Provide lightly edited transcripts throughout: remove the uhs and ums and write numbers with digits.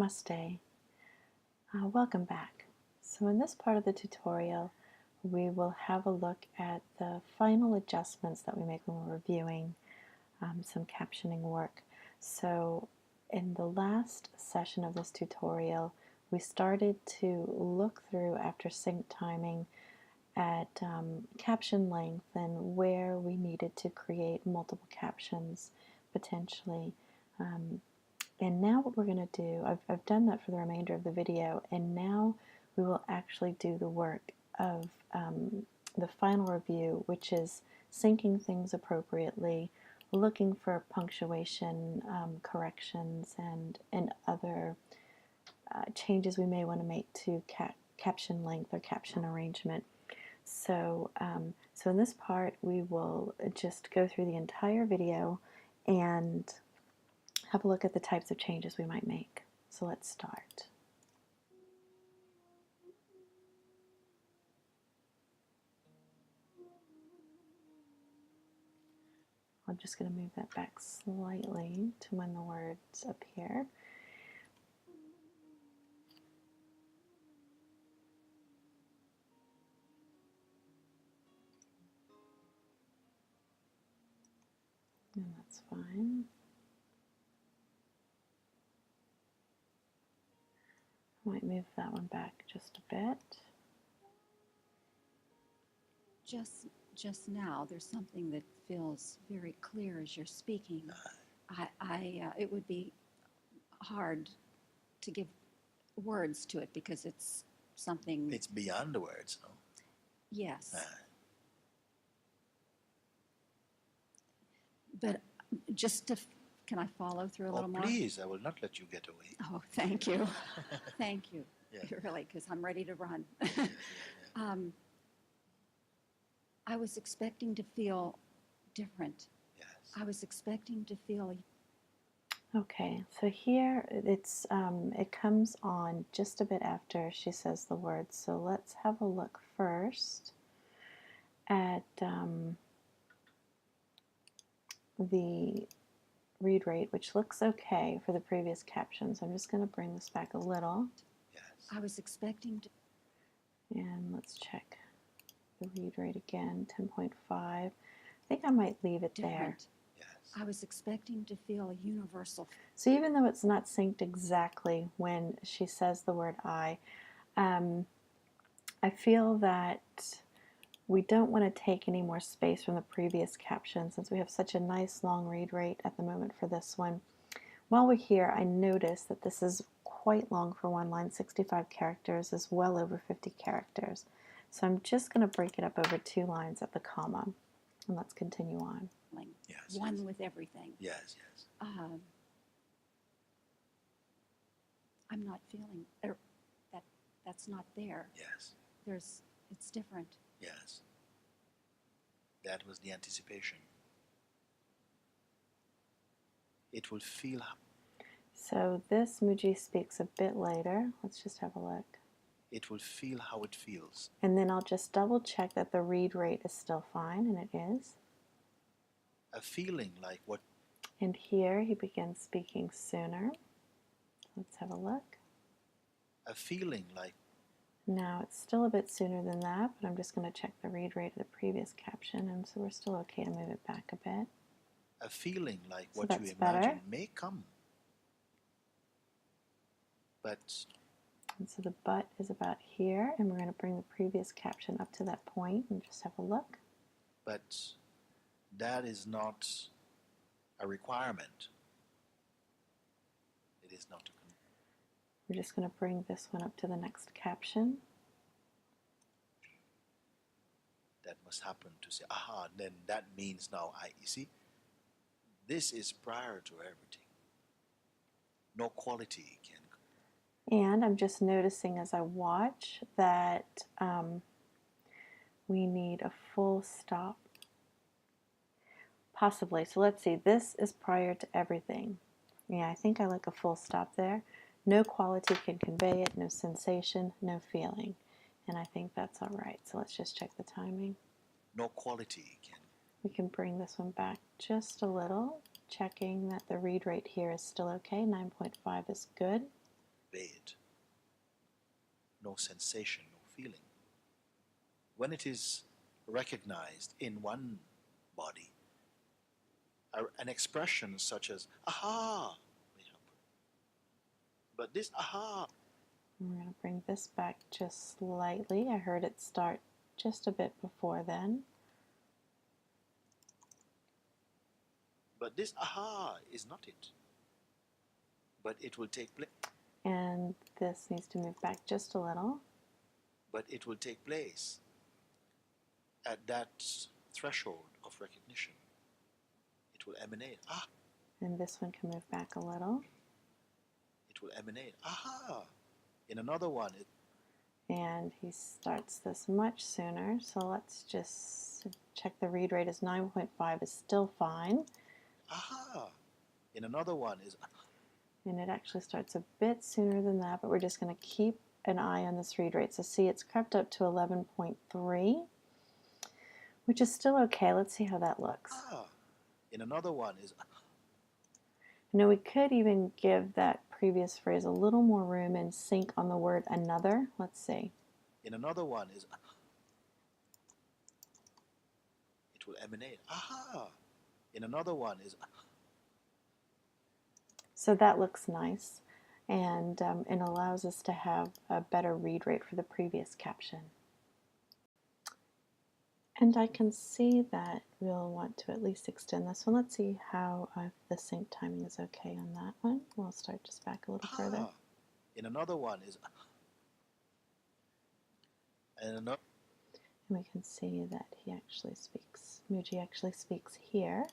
Namaste. Welcome back. So in this part of the tutorial, we will have a look at the final adjustments that we make when we're reviewing some captioning work. So in the last session of this tutorial, we started to look through, after sync timing, at caption length and where we needed to create multiple captions potentially. And now what we're going to do, I've done that for the remainder of the video, and now we will actually do the work of the final review, which is syncing things appropriately, looking for punctuation corrections and other changes we may want to make to caption length or caption arrangement. So, so in this part we will just go through the entire video and have a look at the types of changes we might make. So let's start. I'm just going to move that back slightly to when the words appear. And that's fine. I might move that one back just a bit. Just now, there's something that feels very clear as you're speaking. It would be hard to give words to it because it's something. It's beyond the words, no? Yes. But just to, can I follow through a little more? Please, I will not let you get away. Oh, thank you. Thank you. Yeah. Really, because I'm ready to run. Yeah. I was expecting to feel different. Yes. I was expecting to feel. Okay, so here it's it comes on just a bit after she says the words. So let's have a look first at the read rate, which looks okay for the previous captions. I'm just going to bring this back a little. Yes. I was expecting to. And let's check the read rate again, 10.5. I think I might leave it Different. there. Yes. I was expecting to feel a universal. So even though it's not synced exactly when she says the word I feel that we don't want to take any more space from the previous caption since we have such a nice long read rate at the moment for this one. While we're here, I notice that this is quite long for one line. 65 characters is well over 50 characters. So I'm just going to break it up over 2 lines at the comma. And let's continue on. Yes. One with everything. Yes, yes. I'm not feeling that's not there. Yes. It's different. Yes. That was the anticipation. It will feel. So this Mooji speaks a bit later. Let's just have a look. It will feel how it feels. And then I'll just double check that the read rate is still fine, and it is. A feeling like what? And here he begins speaking sooner. Let's have a look. A feeling like. Now it's still a bit sooner than that, but I'm just going to check the read rate of the previous caption, and so we're still okay to move it back a bit. A feeling like So what that's you imagine better. may come. But. And so the but is about here, and we're going to bring the previous caption up to that point and just have a look. But that is not a requirement. It is not a. We're just going to bring this one up to the next caption. That must happen to say, aha, then that means now you see, this is prior to everything. No quality can. And I'm just noticing as I watch that we need a full stop. Possibly. So let's see. This is prior to everything. Yeah, I think I like a full stop there. No quality can convey it, no sensation, no feeling. And I think that's all right. So let's just check the timing. No quality can. We can bring this one back just a little, checking that the read rate here is still okay. 9.5 is good. obey it. No sensation, no feeling. When it is recognized in one body, an expression such as aha may happen. But this aha, we're going to bring this back just slightly. I heard it start just a bit before then. but this aha is not it. But it will take place. And this needs to move back just a little. But it will take place at that threshold of recognition. It will emanate. Ah, And this one can move back a little. it will emanate. Aha! In another one, And he starts this much sooner. So let's just check the read rate as 9.5 is still fine. aha! In another one is And it actually starts a bit sooner than that, but we're just going to keep an eye on this read rate. So see, it's crept up to 11.3, which is still okay. Let's see how that looks. ah. In another one is Now we could even give that previous phrase a little more room and sync on the word another. Let's see. in another one is it will emanate. Aha! In another one is So that looks nice, and it allows us to have a better read rate for the previous caption. And I can see that we'll want to at least extend this one. Let's see how the sync timing is okay on that one. We'll start just back a little further. aha! In another one is and another. And we can see that he actually speaks, Mooji actually speaks here.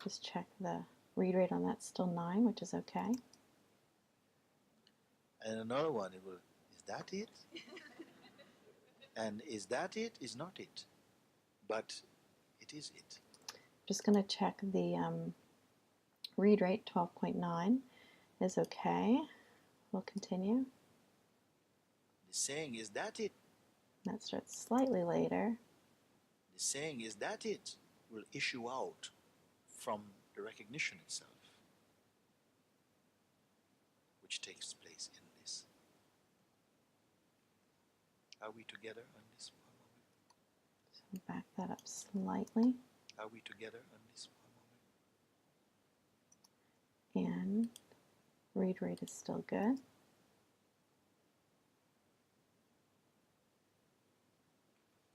Just check the read rate on that, still 9, which is okay. And another one, it will, is that it? And is that it? Is not it. But it is it. Just going to check the read rate, 12.9 is okay. We'll continue. The saying, is that it? That starts slightly later. The saying, is that it? Will issue out from the recognition itself, which takes place in this. Are we together on this one moment? So back that up slightly. Are we together on this one moment? And read rate is still good.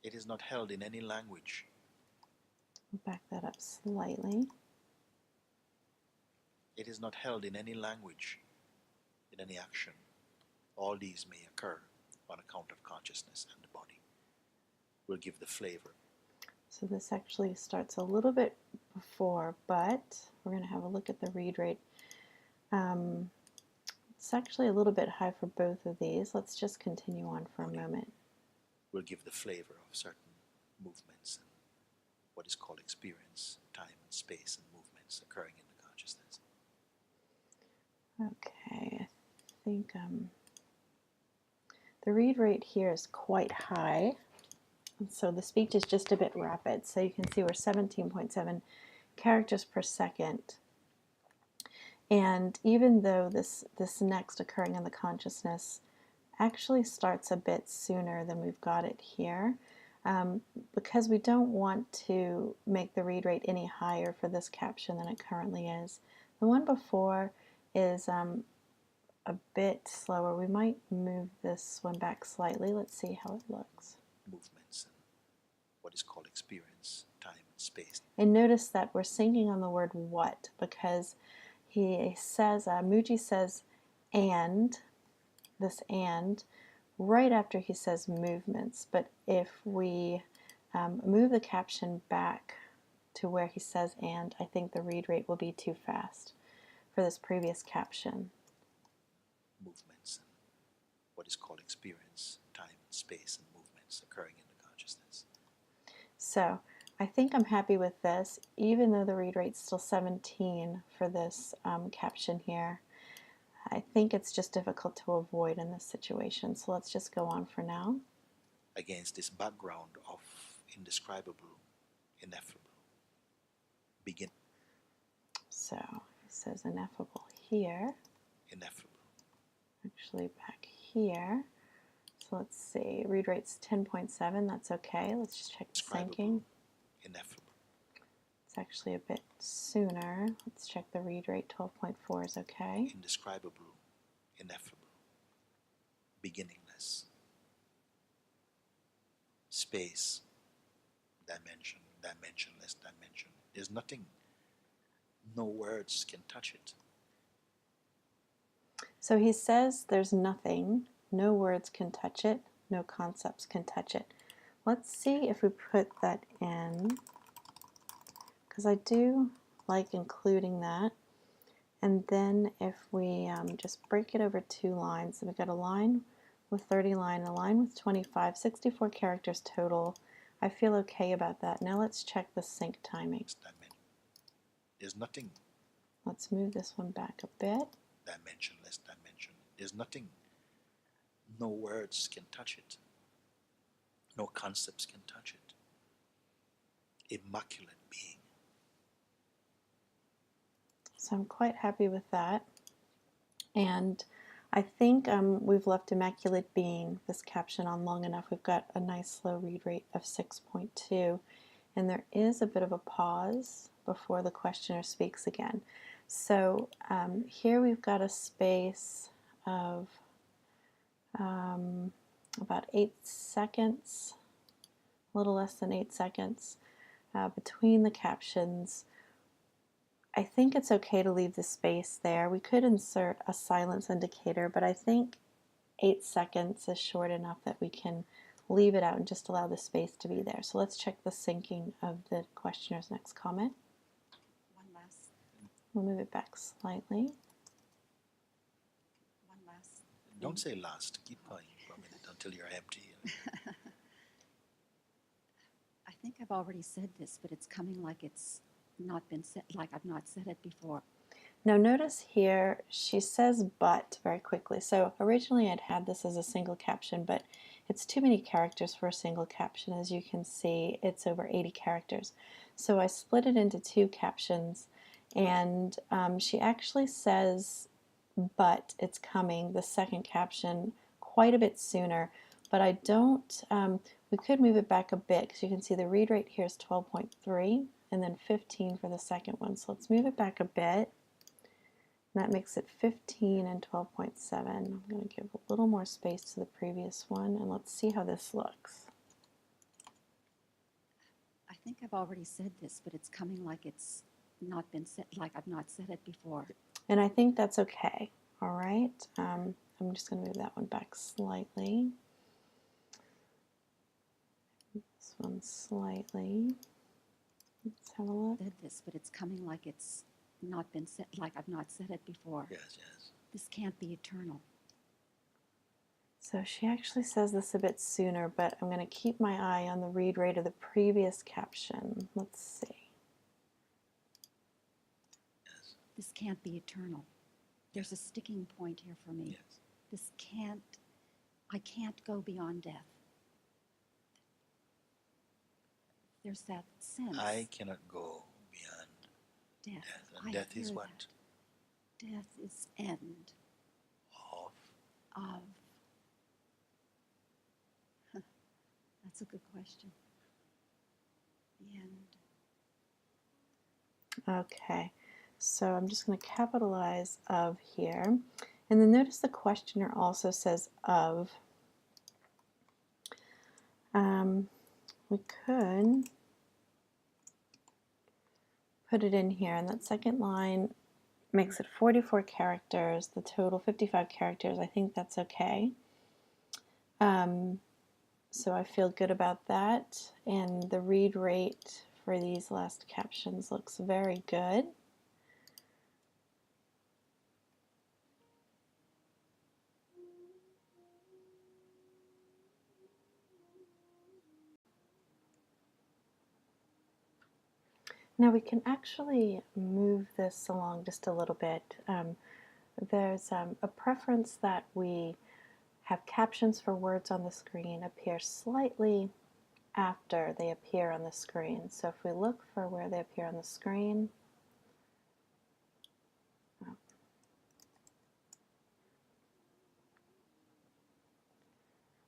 It is not held in any language. Back that up slightly. It is not held in any language, in any action. All these may occur on account of consciousness and the body. We'll give the flavor. So this actually starts a little bit before, but we're going to have a look at the read rate. It's actually a little bit high for both of these. Let's just continue on for a moment. We'll give the flavor of certain movements and what is called experience, time and space and movements occurring in the consciousness. Okay, I think the read rate here is quite high. And so the speech is just a bit rapid. So you can see we're 17.7 characters per second. And even though this next occurring in the consciousness actually starts a bit sooner than we've got it here, because we don't want to make the read rate any higher for this caption than it currently is. The one before is a bit slower. We might move this one back slightly. Let's see how it looks. Movements and what is called experience, time and space. And notice that we're syncing on the word what, because he says, Mooji says, and, this and, right after he says movements. But if we move the caption back to where he says and, I think the read rate will be too fast for this previous caption. Movements and what is called experience, time and space and movements occurring in the consciousness. So I think I'm happy with this, even though the read rate's still 17 for this caption here. I think it's just difficult to avoid in this situation. So let's just go on for now. Against this background of indescribable, ineffable, begin. So he says ineffable here. Ineffable. actually back here. So let's see, read rate's 10.7, that's okay. Let's just check the syncing. Ineffable. It's actually a bit sooner. Let's check the read rate, 12.4 is okay. Indescribable. Ineffable. Beginningless. Space. Dimension. Dimensionless. Dimension. There's nothing. No words can touch it. So he says there's nothing, no words can touch it, no concepts can touch it. Let's see if we put that in, because I do like including that. And then if we just break it over 2 lines, so we've got a line with 30 line, a line with 25, 64 characters total. I feel okay about that. Now let's check the sync timing. There's nothing. Let's move this one back a bit. Dimensionless. Dimension. There's nothing. No words can touch it. No concepts can touch it. Immaculate being. So I'm quite happy with that. And I think we've left Immaculate Being, this caption, on long enough. We've got a nice slow read rate of 6.2. And there is a bit of a pause before the questioner speaks again. So here we've got a space of about 8 seconds, a little less than 8 seconds between the captions. I think it's okay to leave the space there. We could insert a silence indicator, but I think 8 seconds is short enough that we can leave it out and just allow the space to be there. So let's check the syncing of the questioner's next comment. One last. We'll move it back slightly. One last. Don't say last. Keep going for a minute until you're empty. I think I've already said this, but it's coming like it's not been said, like I've not said it before. Now notice here she says but very quickly. So originally I'd had this as a single caption, but it's too many characters for a single caption. As you can see, it's over 80 characters. So I split it into 2 captions, and she actually says but it's coming, the second caption, quite a bit sooner. But I don't, we could move it back a bit, because you can see the read rate here is 12.3 and then 15 for the second one. So let's move it back a bit. That makes it 15 and 12.7. I'm going to give a little more space to the previous one, and let's see how this looks. I think I've already said this, but it's coming like it's not been said, like I've not said it before. And I think that's okay. All right. I'm just going to move that one back slightly. This one slightly. Let's have a look. Said this, but it's coming like it's not been said, like I've not said it before. Yes, yes. This can't be eternal. So she actually says this a bit sooner, but I'm going to keep my eye on the read rate of the previous caption. Let's see. Yes. This can't be eternal. There's a sticking point here for me. Yes. This can't, I can't go beyond death. There's that sense. I cannot go beyond death. death. And death is hear what? that. Death is end Of. That's a good question. The end. Okay, so I'm just going to capitalize of here. And then notice the questioner also says of. We could put it in here, and that second line makes it 44 characters, the total 55 characters. I think that's okay. So I feel good about that, and the read rate for these last captions looks very good. Now we can actually move this along just a little bit. There's a preference that we have captions for words on the screen appear slightly after they appear on the screen. So if we look for where they appear on the screen,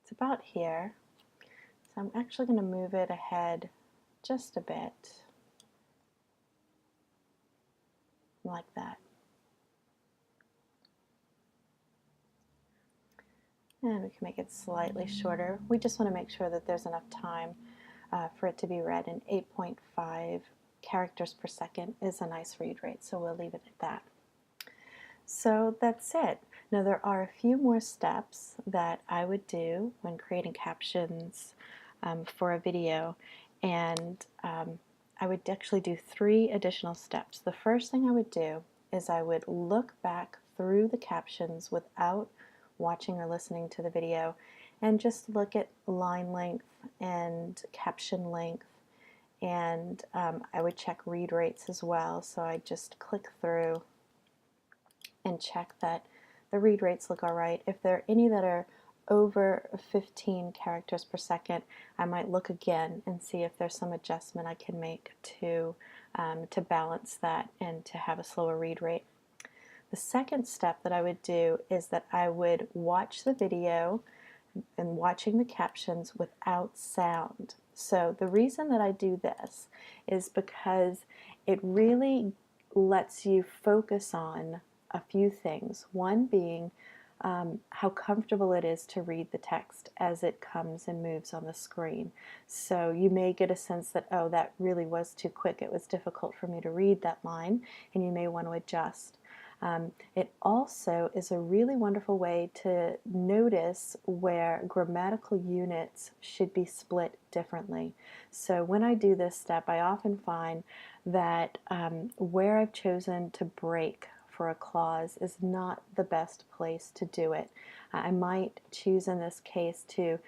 It's about here. So I'm actually going to move it ahead just a bit, like that. And we can make it slightly shorter. We just want to make sure that there's enough time for it to be read, and 8.5 characters per second is a nice read rate, so we'll leave it at that. So that's it. Now there are a few more steps that I would do when creating captions for a video, and I would actually do 3 additional steps. The first thing I would do is I would look back through the captions without watching or listening to the video and just look at line length and caption length, and I would check read rates as well. So I just click through and check that the read rates look alright. If there are any that are over 15 characters per second, I might look again and see if there's some adjustment I can make to balance that and to have a slower read rate. The second step that I would do is that I would watch the video and watching the captions without sound. So the reason that I do this is because it really lets you focus on a few things. One being how comfortable it is to read the text as it comes and moves on the screen. So you may get a sense that, oh, that really was too quick, it was difficult for me to read that line, and you may want to adjust. It also is a really wonderful way to notice where grammatical units should be split differently. So when I do this step, I often find that where I've chosen to break for a clause is not the best place to do it. I might choose in this case to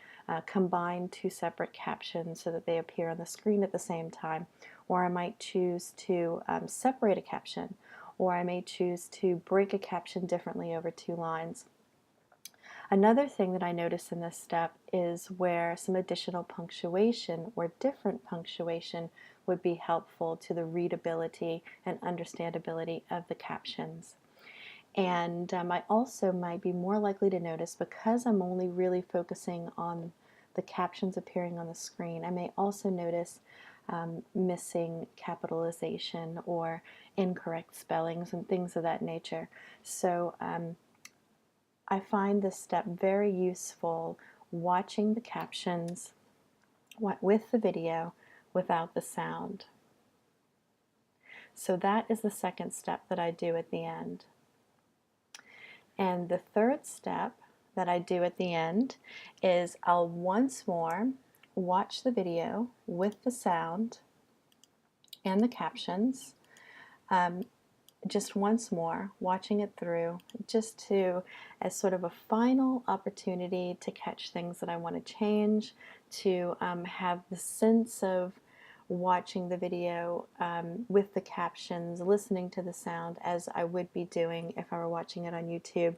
combine 2 separate captions so that they appear on the screen at the same time, or I might choose to separate a caption, or I may choose to break a caption differently over 2 lines. Another thing that I notice in this step is where some additional punctuation or different punctuation would be helpful to the readability and understandability of the captions. And I also might be more likely to notice, because I'm only really focusing on the captions appearing on the screen, I may also notice missing capitalization or incorrect spellings and things of that nature. So I find this step very useful, watching the captions with the video without the sound. So that is the second step that I do at the end. And the third step that I do at the end is I'll once more watch the video with the sound and the captions, just once more, watching it through, just to, as sort of a final opportunity to catch things that I want to change, to have the sense of watching the video with the captions, listening to the sound as I would be doing if I were watching it on YouTube.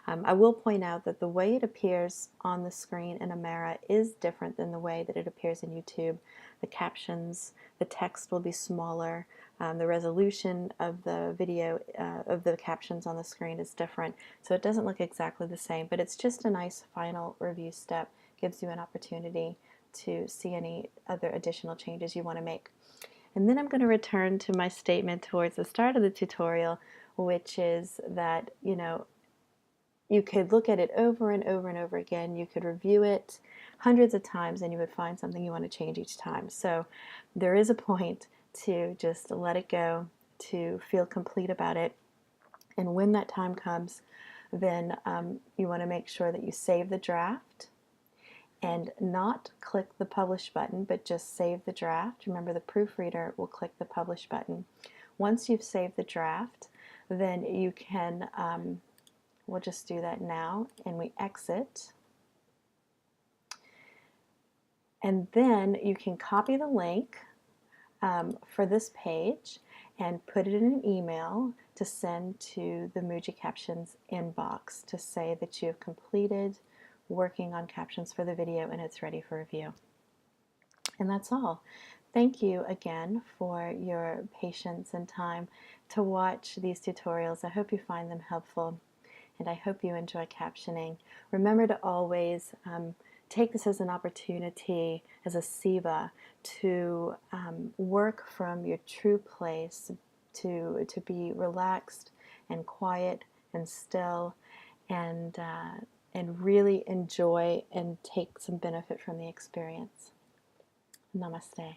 I will point out that the way it appears on the screen in Amara is different than the way that it appears in YouTube. The captions, the text will be smaller. The resolution of the video, of the captions on the screen is different, so it doesn't look exactly the same, but it's just a nice final review step, gives you an opportunity to see any other additional changes you want to make. And then I'm going to return to my statement towards the start of the tutorial, which is that, you could look at it over and over and over again. You could review it hundreds of times and you would find something you want to change each time. So there is a point to just let it go, to feel complete about it. And when that time comes, then you want to make sure that you save the draft and not click the publish button, but just save the draft. Remember, the proofreader will click the publish button. Once you've saved the draft, then you can, we'll just do that now, and we exit. And then you can copy the link for this page and put it in an email to send to the Mooji Captions inbox to say that you have completed working on captions for the video and it's ready for review. And that's all. Thank you again for your patience and time to watch these tutorials. I hope you find them helpful, and I hope you enjoy captioning. Remember to always take this as an opportunity, as a seva, to work from your true place, to be relaxed and quiet and still, and really enjoy and take some benefit from the experience. Namaste.